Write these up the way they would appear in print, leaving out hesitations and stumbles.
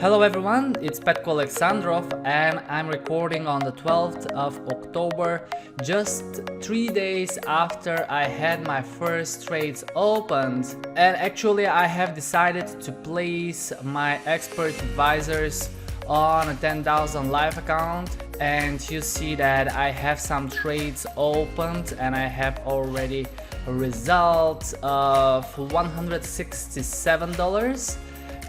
Hello everyone, it's Petko Alexandrov and I'm recording on the 12th of October, just 3 days after I had my first trades opened. And actually I have decided to place my expert advisors on a 10,000 live account, and you see that I have some trades opened and I have already a result of $167.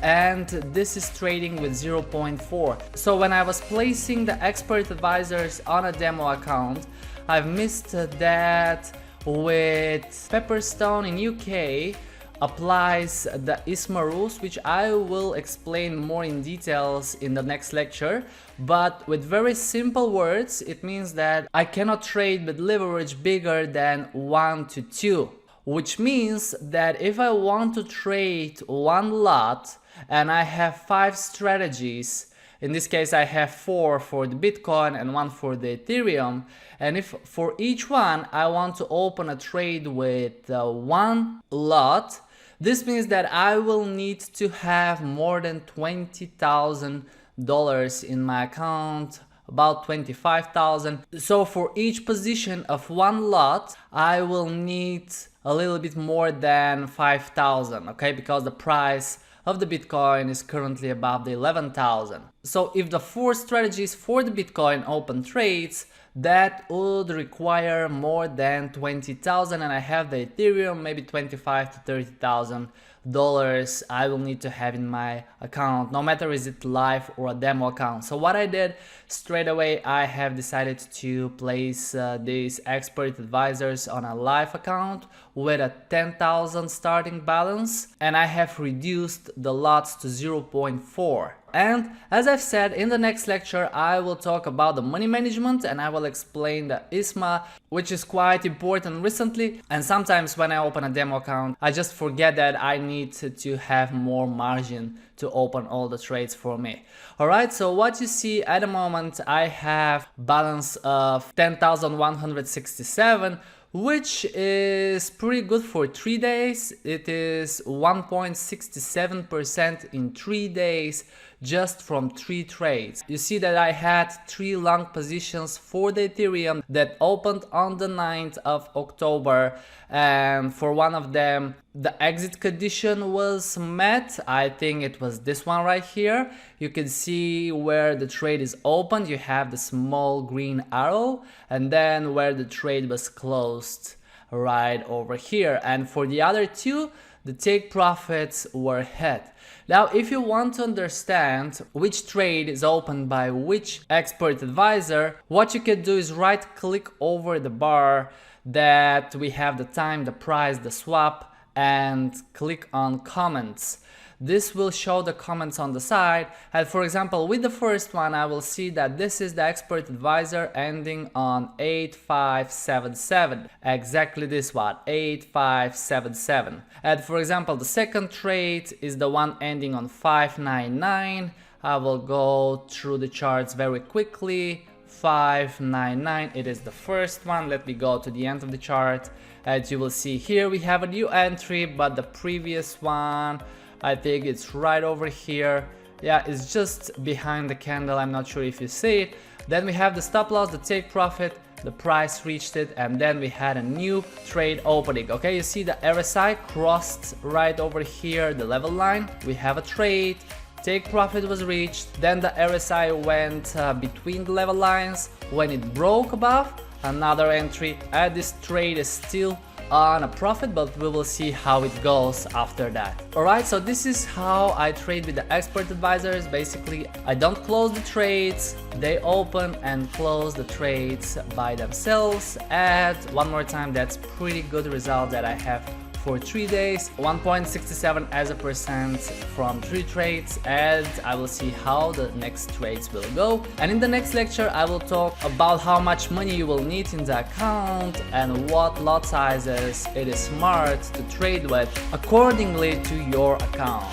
And this is trading with 0.4. So when I was placing the expert advisors on a demo account, I've missed that with Pepperstone in UK applies the ISMA rules, which I will explain more in details in the next lecture. But with very simple words, it means that I cannot trade with leverage bigger than 1 to 2. Which means that if I want to trade one lot and I have 5 strategies, in this case I have 4 for the Bitcoin and 1 for the Ethereum, and if for each one I want to open a trade with one lot, this means that I will need to have more than $20,000 in my account, about 25,000. So for each position of one lot I will need a little bit more than 5,000, okay, because the price of the Bitcoin is currently above the 11,000. So if the 4 strategies for the Bitcoin open trades, that would require more than 20,000, and I have the Ethereum maybe 25 to 30,000 dollars I will need to have in my account, no matter is it live or a demo account. So what I did straight away, I have decided to place these expert advisors on a live account with a 10,000 starting balance, and I have reduced the lots to 0.4. And as I've said, in the next lecture I will talk about the money management and I will explain the ISMA, which is quite important recently. And sometimes when I open a demo account, I just forget that I need to have more margin to open all the trades for me. Alright, so what you see at the moment, I have balance of 10,167, which is pretty good for 3 days. It is 1.67% in 3 days, just from 3 trades. You see that I had 3 long positions for the Ethereum that opened on the 9th of October, and for one of them the exit condition was met. I think it was this one right here. You can see where the trade is opened, you have the small green arrow, and then where the trade was closed right over here. And for the other 2, the take profits were hit. Now, if you want to understand which trade is opened by which expert advisor, what you can do is right click over the bar that we have the time, the price, the swap, and click on comments. This will show the comments on the side, and for example with the first one I will see that this is the expert advisor ending on 8577, exactly this one, 8577. And for example the second trade is the one ending on 599. I will go through the charts very quickly. 599, it is the first one. Let me go to the end of the chart. As you will see here we have a new entry, but the previous one, I think it's right over here. Yeah, it's just behind the candle, I'm not sure if you see it. Then we have the stop loss, the take profit, the price reached it, and then we had a new trade opening. Okay, you see the RSI crossed right over here, the level line. We have a trade, take profit was reached, then the RSI went between the level lines. When it broke above, another entry, and this trade is still on a profit, but we will see how it goes after that. Alright, so this is how I trade with the expert advisors. Basically, I don't close the trades, they open and close the trades by themselves. And one more time, that's pretty good result that I have for 3 days, 1.67 as a percent from 3 trades, and I will see how the next trades will go. And in the next lecture I will talk about how much money you will need in the account and what lot sizes it is smart to trade with accordingly to your account.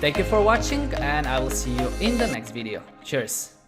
Thank you for watching, and I will see you in the next video. Cheers!